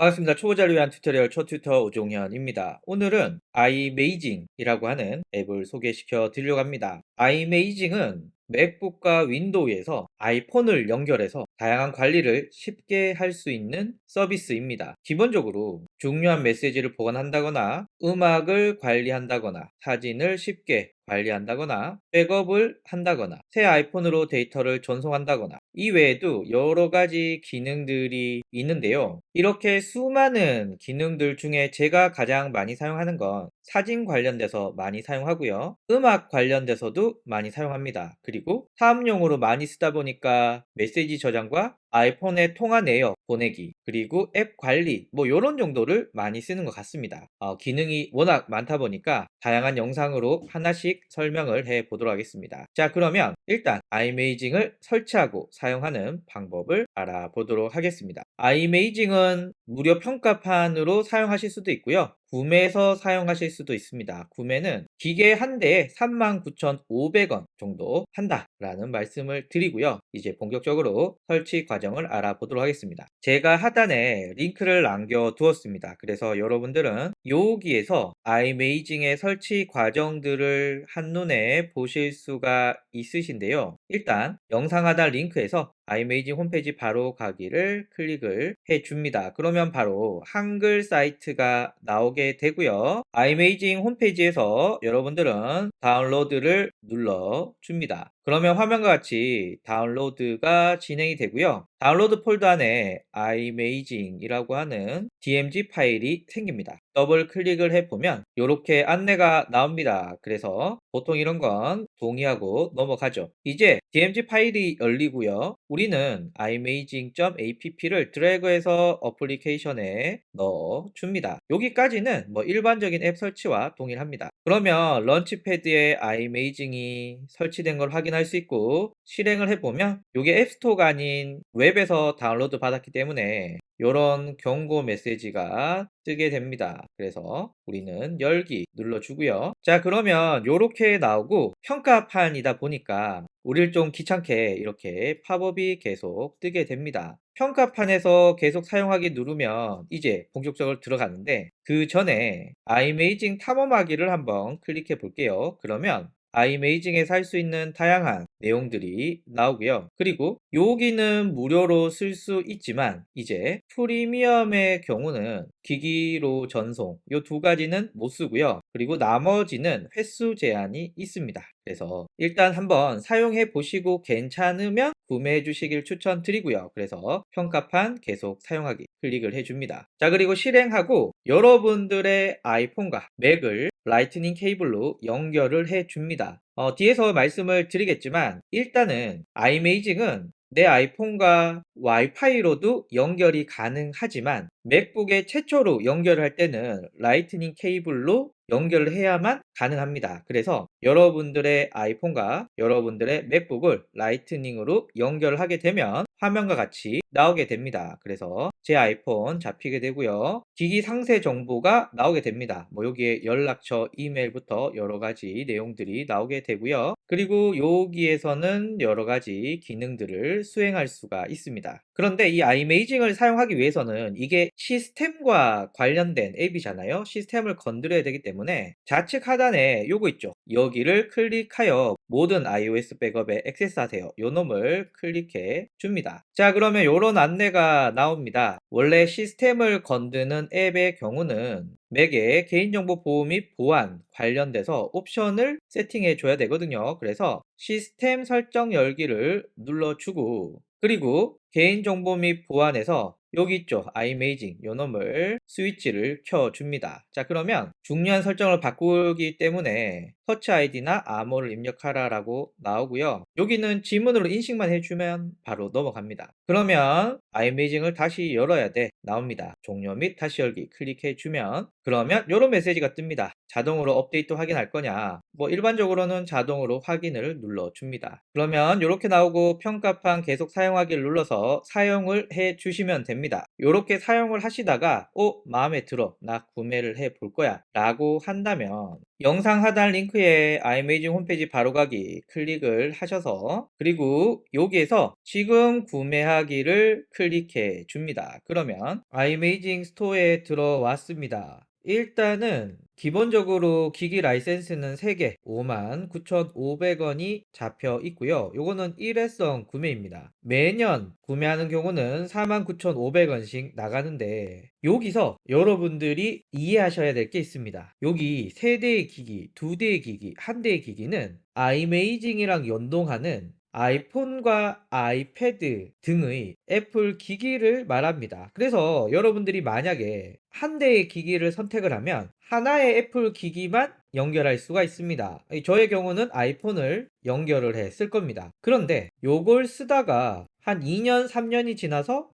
반갑습니다. 초보자를 위한 튜토리얼 초튜터 오종현입니다. 오늘은 iMazing이라고 하는 앱을 소개시켜 드리려고 합니다. iMazing은 맥북과 윈도우에서 아이폰을 연결해서 다양한 관리를 쉽게 할 수 있는 서비스입니다. 기본적으로 중요한 메시지를 보관한다거나 음악을 관리한다거나 사진을 쉽게 관리한다거나 백업을 한다거나 새 아이폰으로 데이터를 전송한다거나 이외에도 여러 가지 기능들이 있는데요. 이렇게 수많은 기능들 중에 제가 가장 많이 사용하는 건 사진 관련돼서 많이 사용하고요. 음악 관련돼서도 많이 사용합니다. 그리고 사업용으로 많이 쓰다 보니까 메시지 저장과 아이폰의 통화 내역 보내기 그리고 앱 관리 뭐 이런 정도를 많이 쓰는 것 같습니다. 기능이 워낙 많다 보니까 다양한 영상으로 하나씩 설명을 해 보도록 하겠습니다. 자, 그러면 일단 iMazing을 설치하고 사용하는 방법을 알아보도록 하겠습니다. iMazing은 무료 평가판으로 사용하실 수도 있고요. 구매해서 사용하실 수도 있습니다. 구매는 기계 한 대에 39,500원 정도 한다라는 말씀을 드리고요. 이제 본격적으로 설치 과정을 알아보도록 하겠습니다. 제가 하단에 링크를 남겨 두었습니다. 그래서 여러분들은 여기에서 iMazing의 설치 과정들을 한눈에 보실 수가 있으신데요. 일단 영상 하단 링크에서 iMazing 홈페이지 바로 가기를 클릭을 해줍니다. 그러면 바로 한글 사이트가 나오게 되고요. iMazing 홈페이지에서 여러분들은 다운로드를 눌러줍니다. 그러면 화면과 같이 다운로드가 진행이 되고요. 다운로드 폴더 안에 iMazing이라고 하는 DMG 파일이 생깁니다. 더블 클릭을 해보면 이렇게 안내가 나옵니다. 그래서 보통 이런 건 동의하고 넘어가죠. 이제 DMG 파일이 열리고요. 우리는 iMazing.app를 드래그해서 어플리케이션에 넣어줍니다. 여기까지는 뭐 일반적인 앱 설치와 동일합니다. 그러면 런치패드에 iMazing이 설치된 걸 확인할 수 있고 실행을 해보면 이게 앱스토어가 아닌 웹에서 다운로드 받았기 때문에 이런 경고 메시지가 뜨게 됩니다. 그래서 우리는 열기 눌러주고요. 자, 그러면 이렇게 나오고 평가판이다 보니까 우리를 좀 귀찮게 이렇게 팝업이 계속 뜨게 됩니다. 평가판에서 계속 사용하기 누르면 이제 본격적으로 들어가는데 그 전에 iMazing 탐험하기를 한번 클릭해 볼게요. 그러면 iMazing에서 할 수 있는 다양한 내용들이 나오고요. 그리고 여기는 무료로 쓸 수 있지만 이제 프리미엄의 경우는 기기로 전송 이 두 가지는 못 쓰고요. 그리고 나머지는 횟수 제한이 있습니다. 그래서 일단 한번 사용해 보시고 괜찮으면 구매해 주시길 추천드리고요. 그래서 평가판 계속 사용하기 클릭을 해줍니다. 자, 그리고 실행하고 여러분들의 아이폰과 맥을 라이트닝 케이블로 연결을 해줍니다. 뒤에서 말씀을 드리겠지만 일단은 iMazing은 내 아이폰과 와이파이로도 연결이 가능하지만 맥북에 최초로 연결을 할 때는 라이트닝 케이블로 연결을 해야만 가능합니다. 그래서 여러분들의 아이폰과 여러분들의 맥북을 라이트닝으로 연결을 하게 되면 화면과 같이 나오게 됩니다. 그래서 제 아이폰 잡히게 되고요. 기기 상세 정보가 나오게 됩니다. 뭐 여기에 연락처, 이메일부터 여러 가지 내용들이 나오게 되고요. 그리고 여기에서는 여러 가지 기능들을 수행할 수가 있습니다. 그런데 이 iMazing을 사용하기 위해서는 이게 시스템과 관련된 앱이잖아요. 시스템을 건드려야 되기 때문에 좌측 하단에 요거 있죠. 여기를 클릭하여 모든 iOS 백업에 액세스하세요. 요 놈을 클릭해 줍니다. 자, 그러면 요런 안내가 나옵니다. 원래 시스템을 건드는 앱의 경우는 맥의 개인정보 보호 및 보안 관련돼서 옵션을 세팅해 줘야 되거든요. 그래서 시스템 설정 열기를 눌러주고 그리고 개인정보 및 보안에서 여기 있죠. iMazing 요 놈을 스위치를 켜줍니다. 자, 그러면 중요한 설정을 바꾸기 때문에 터치 아이디나 암호를 입력하라 라고 나오고요. 여기는 지문으로 인식만 해주면 바로 넘어갑니다. 그러면 iMazing을 다시 열어야 돼 나옵니다. 종료 및 다시 열기 클릭해주면 그러면 이런 메시지가 뜹니다. 자동으로 업데이트 확인할 거냐? 뭐 일반적으로는 자동으로 확인을 눌러줍니다. 그러면 이렇게 나오고 평가판 계속 사용하기를 눌러서 사용을 해 주시면 됩니다. 됩니다. 이렇게 사용을 하시다가 마음에 들어, 나 구매를 해 볼 거야 라고 한다면 영상 하단 링크에 아이메이징 홈페이지 바로가기 클릭을 하셔서, 그리고 여기에서 지금 구매하기를 클릭해 줍니다. 그러면 아이메이징 스토어에 들어왔습니다. 일단은 기본적으로 기기 라이센스는 3개 59,500원이 잡혀 있고요. 요거는 일회성 구매입니다. 매년 구매하는 경우는 49,500원씩 나가는데, 여기서 여러분들이 이해하셔야 될 게 있습니다. 여기 3대의 기기, 2대의 기기, 1대의 기기는 아이메이징이랑 연동하는 아이폰과 아이패드 등의 애플 기기를 말합니다. 그래서 여러분들이 만약에 한 대의 기기를 선택을 하면 하나의 애플 기기만 연결할 수가 있습니다. 저의 경우는 아이폰을 연결을 해 쓸 겁니다. 그런데 요걸 쓰다가 한 2년, 3년이 지나서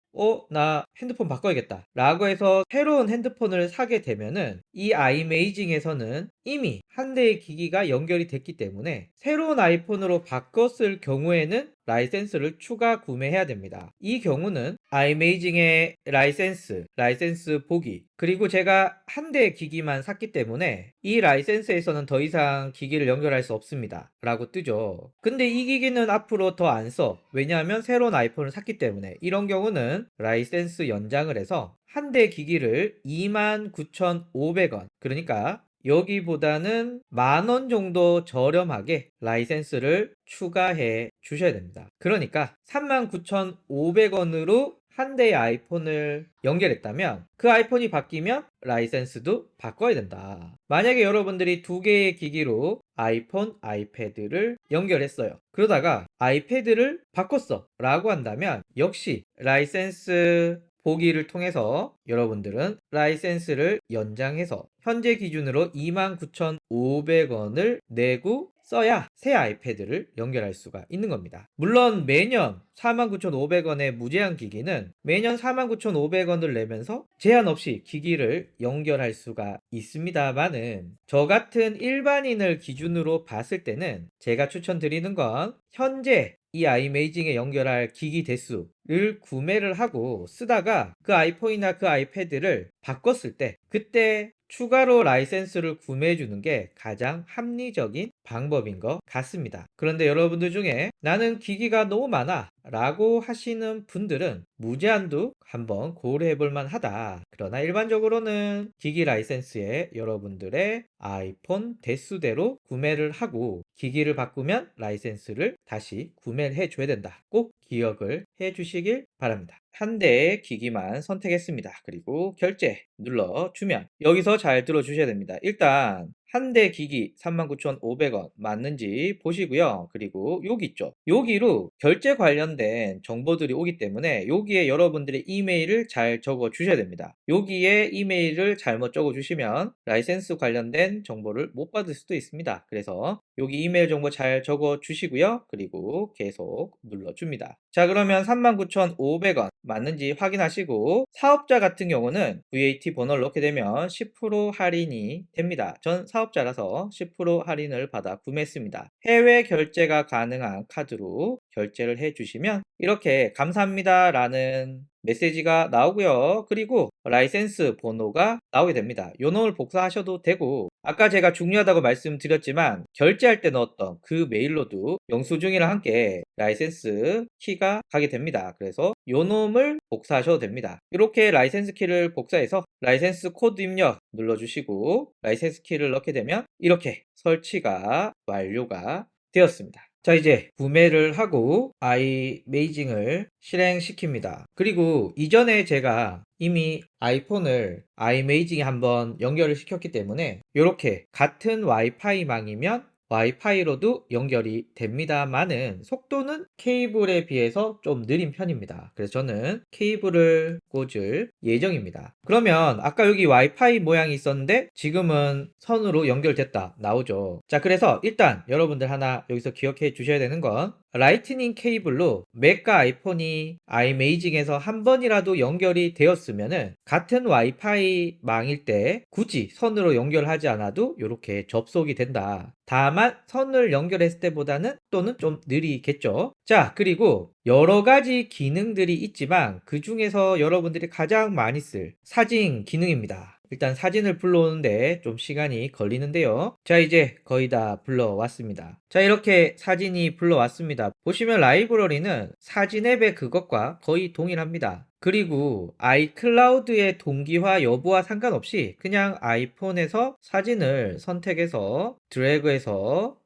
나 핸드폰 바꿔야겠다 라고 해서 새로운 핸드폰을 사게 되면은 이 아이메이징에서는 이미 한 대의 기기가 연결이 됐기 때문에 새로운 아이폰으로 바꿨을 경우에는 라이센스를 추가 구매해야 됩니다. 이 경우는 아이메이징의 라이센스 보기, 그리고 제가 한 대의 기기만 샀기 때문에 이 라이센스에서는 더 이상 기기를 연결할 수 없습니다 라고 뜨죠. 근데 이 기기는 앞으로 더 안 써. 왜냐하면 새로운 아이폰을 샀기 때문에. 이런 경우는 라이센스 연장을 해서 한 대 기기를 29,500원, 그러니까 여기보다는 10,000원 정도 저렴하게 라이센스를 추가해 주셔야 됩니다. 그러니까 39,500원으로 한 대의 아이폰을 연결했다면 그 아이폰이 바뀌면 라이센스도 바꿔야 된다. 만약에 여러분들이 2개의 기기로 아이폰, 아이패드를 연결했어요. 그러다가 아이패드를 바꿨어 라고 한다면 역시 라이센스 보기를 통해서 여러분들은 라이센스를 연장해서 현재 기준으로 29,500원을 내고 써야 새 아이패드를 연결할 수가 있는 겁니다. 물론 매년 49,500원의 무제한 기기는 매년 49,500원을 내면서 제한 없이 기기를 연결할 수가 있습니다만은, 저 같은 일반인을 기준으로 봤을 때는 제가 추천드리는 건 현재 이 아이메이징에 연결할 기기 대수를 구매를 하고 쓰다가 그 아이폰이나 그 아이패드를 바꿨을 때 그때 추가로 라이센스를 구매해 주는 게 가장 합리적인 방법인 것 같습니다. 그런데 여러분들 중에 나는 기기가 너무 많아 라고 하시는 분들은 무제한도 한번 고려해 볼 만하다. 그러나 일반적으로는 기기 라이센스에 여러분들의 아이폰 대수대로 구매를 하고 기기를 바꾸면 라이센스를 다시 구매를 해 줘야 된다. 꼭 기억을 해 주시길 바랍니다. 한 대의 기기만 선택했습니다. 그리고 결제 눌러주면 여기서 잘 들어주셔야 됩니다. 일단 한 대 기기 39,500원 맞는지 보시고요. 그리고 여기 있죠. 여기로 결제 관련된 정보들이 오기 때문에 여기에 여러분들의 이메일을 잘 적어 주셔야 됩니다. 여기에 이메일을 잘못 적어 주시면 라이센스 관련된 정보를 못 받을 수도 있습니다. 그래서 여기 이메일 정보 잘 적어 주시고요. 그리고 계속 눌러줍니다. 자, 그러면 39,500원 맞는지 확인하시고, 사업자 같은 경우는 VAT 번호를 넣게 되면 10% 할인이 됩니다. 전 사업자라서 10% 할인을 받아 구매했습니다. 해외 결제가 가능한 카드로 결제를 해주시면 이렇게 감사합니다 라는 메시지가 나오고요. 그리고 라이센스 번호가 나오게 됩니다. 요 놈을 복사하셔도 되고, 아까 제가 중요하다고 말씀드렸지만 결제할 때 넣었던 그 메일로도 영수증이랑 함께 라이센스 키가 가게 됩니다. 그래서 요 놈을 복사하셔도 됩니다. 이렇게 라이센스 키를 복사해서 라이센스 코드 입력 눌러주시고 라이센스 키를 넣게 되면 이렇게 설치가 완료가 되었습니다. 자, 이제 구매를 하고 아이메이징을 실행시킵니다. 그리고 이전에 제가 이미 아이폰을 아이메이징에 한번 연결을 시켰기 때문에 이렇게 같은 와이파이망이면 와이파이로도 연결이 됩니다만은 속도는 케이블에 비해서 좀 느린 편입니다. 그래서 저는 케이블을 꽂을 예정입니다. 그러면 아까 여기 와이파이 모양이 있었는데 지금은 선으로 연결됐다 나오죠. 자, 그래서 일단 여러분들 하나 여기서 기억해 주셔야 되는 건 라이트닝 케이블로 맥과 아이폰이 아이메이징에서 한 번이라도 연결이 되었으면은 같은 와이파이 망일 때 굳이 선으로 연결하지 않아도 이렇게 접속이 된다. 다만 선을 연결했을 때보다는 또는 좀 느리겠죠. 자, 그리고 여러 가지 기능들이 있지만 그 중에서 여러분들이 가장 많이 쓸 사진 기능입니다. 일단 사진을 불러오는데 좀 시간이 걸리는데요. 자, 이제 거의 다 불러왔습니다. 자, 이렇게 사진이 불러왔습니다. 보시면 라이브러리는 사진 앱의 그것과 거의 동일합니다. 그리고 아이클라우드의 동기화 여부와 상관없이 그냥 아이폰에서 사진을 선택해서 드래그해서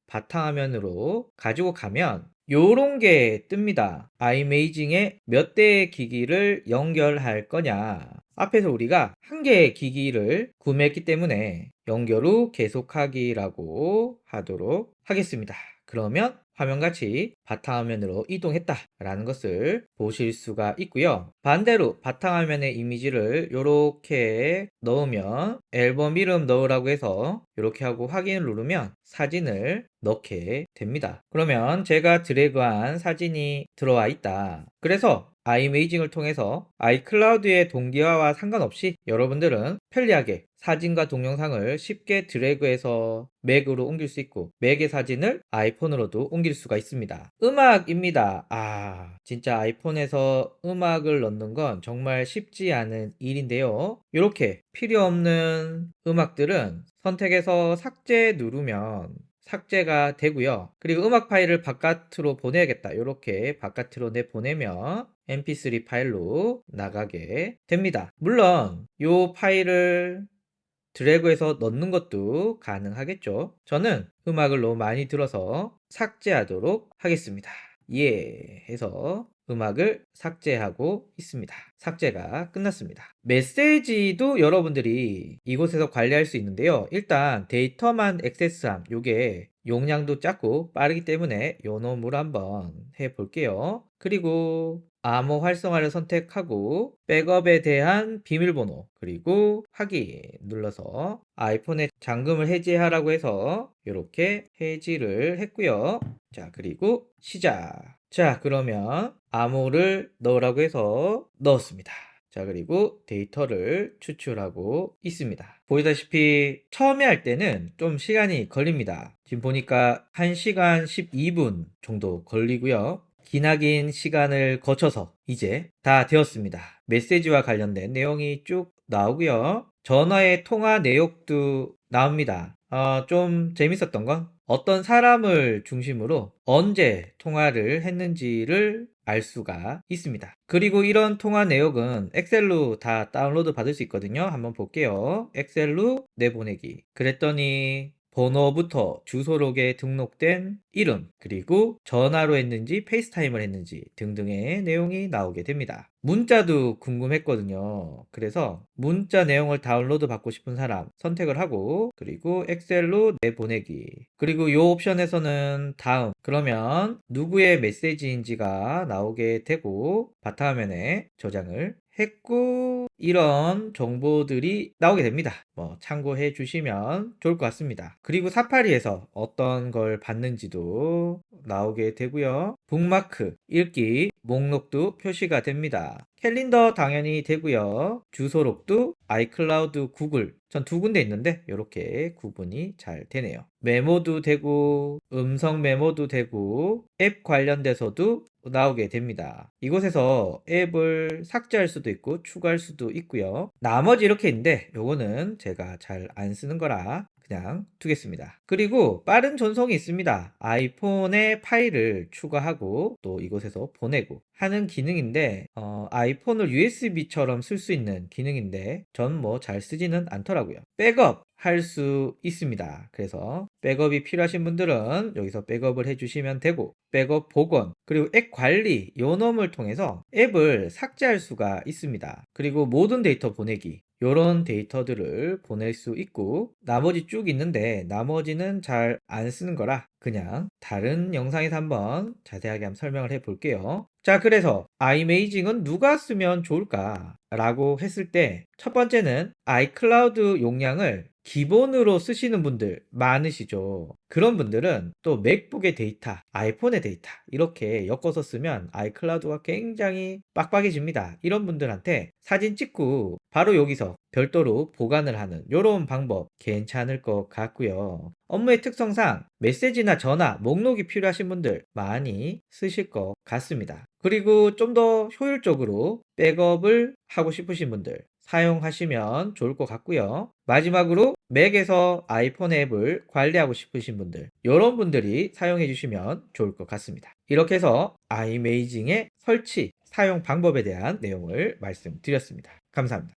바탕화면으로 가지고 가면 요런 게 뜹니다. 아이메이징에 몇 대의 기기를 연결할 거냐. 앞에서 우리가 한 개의 기기를 구매했기 때문에 연결 후 계속하기라고 하도록 하겠습니다. 그러면 화면같이 바탕화면으로 이동했다라는 것을 보실 수가 있고요. 반대로 바탕화면의 이미지를 이렇게 넣으면 앨범 이름 넣으라고 해서 이렇게 하고 확인을 누르면 사진을 넣게 됩니다. 그러면 제가 드래그한 사진이 들어와 있다. 그래서 아이메이징을 통해서 아이클라우드의 동기화와 상관없이 여러분들은 편리하게 사진과 동영상을 쉽게 드래그해서 맥으로 옮길 수 있고 맥의 사진을 아이폰으로도 옮길 수가 있습니다. 음악입니다. 진짜 아이폰에서 음악을 넣는 건 정말 쉽지 않은 일인데요. 이렇게 필요 없는 음악들은 선택해서 삭제 누르면 삭제가 되고요. 그리고 음악 파일을 바깥으로 보내야겠다. 이렇게 바깥으로 내보내면 mp3 파일로 나가게 됩니다. 물론 이 파일을 드래그해서 넣는 것도 가능하겠죠. 저는 음악을 너무 많이 들어서 삭제하도록 하겠습니다. 예 해서 음악을 삭제하고 있습니다. 삭제가 끝났습니다. 메시지도 여러분들이 이곳에서 관리할 수 있는데요. 일단 데이터만 액세스함. 요게 용량도 작고 빠르기 때문에 요 놈으로 한번 해볼게요. 그리고 암호 활성화를 선택하고 백업에 대한 비밀번호 그리고 확인 눌러서 아이폰의 잠금을 해제하라고 해서 이렇게 해지를 했고요. 자, 그리고 시작. 자, 그러면 암호를 넣으라고 해서 넣었습니다. 자, 그리고 데이터를 추출하고 있습니다. 보시다시피 처음에 할 때는 좀 시간이 걸립니다. 지금 보니까 1시간 12분 정도 걸리고요. 기나긴 시간을 거쳐서 이제 다 되었습니다. 메시지와 관련된 내용이 쭉 나오고요. 전화의 통화 내역도 나옵니다. 좀 재밌었던 건 어떤 사람을 중심으로 언제 통화를 했는지를 알 수가 있습니다. 그리고 이런 통화 내역은 엑셀로 다 다운로드 받을 수 있거든요. 한번 볼게요. 엑셀로 내보내기. 그랬더니 번호부터 주소록에 등록된 이름, 그리고 전화로 했는지 페이스타임을 했는지 등등의 내용이 나오게 됩니다. 문자도 궁금했거든요. 그래서 문자 내용을 다운로드 받고 싶은 사람 선택을 하고 그리고 엑셀로 내보내기. 그리고 이 옵션에서는 다음 그러면 누구의 메시지인지가 나오게 되고 바탕화면에 저장을 했고 이런 정보들이 나오게 됩니다. 참고해 주시면 좋을 것 같습니다. 그리고 사파리에서 어떤 걸 봤는지도 나오게 되고요. 북마크, 읽기, 목록도 표시가 됩니다. 캘린더 당연히 되고요. 주소록도 아이클라우드, 구글 전 두 군데 있는데 이렇게 구분이 잘 되네요. 메모도 되고 음성 메모도 되고 앱 관련돼서도 나오게 됩니다. 이곳에서 앱을 삭제할 수도 있고 추가할 수도 있고요. 나머지 이렇게 있는데 요거는 제가 잘 안 쓰는 거라 그냥 두겠습니다. 그리고 빠른 전송이 있습니다. 아이폰에 파일을 추가하고 또 이곳에서 보내고 하는 기능인데 아이폰을 USB처럼 쓸 수 있는 기능인데 전 뭐 잘 쓰지는 않더라고요. 백업 할 수 있습니다. 그래서 백업이 필요하신 분들은 여기서 백업을 해주시면 되고 백업 복원 그리고 앱 관리 요 놈을 통해서 앱을 삭제할 수가 있습니다. 그리고 모든 데이터 보내기 요런 데이터들을 보낼 수 있고 나머지 쭉 있는데 나머지는 잘 안 쓰는 거라 그냥 다른 영상에서 한번 자세하게 한번 설명을 해 볼게요. 자, 그래서 아이메이징은 누가 쓰면 좋을까 라고 했을 때 첫 번째는 아이클라우드 용량을 기본으로 쓰시는 분들 많으시죠. 그런 분들은 또 맥북의 데이터, 아이폰의 데이터 이렇게 엮어서 쓰면 아이클라우드가 굉장히 빡빡해집니다. 이런 분들한테 사진 찍고 바로 여기서 별도로 보관을 하는 이런 방법 괜찮을 것 같고요. 업무의 특성상 메시지나 전화, 목록이 필요하신 분들 많이 쓰실 것 같습니다. 그리고 좀 더 효율적으로 백업을 하고 싶으신 분들 사용하시면 좋을 것 같고요. 마지막으로 맥에서 아이폰 앱을 관리하고 싶으신 분들 이런 분들이 사용해 주시면 좋을 것 같습니다. 이렇게 해서 아이메이징의 설치, 사용 방법에 대한 내용을 말씀드렸습니다. 감사합니다.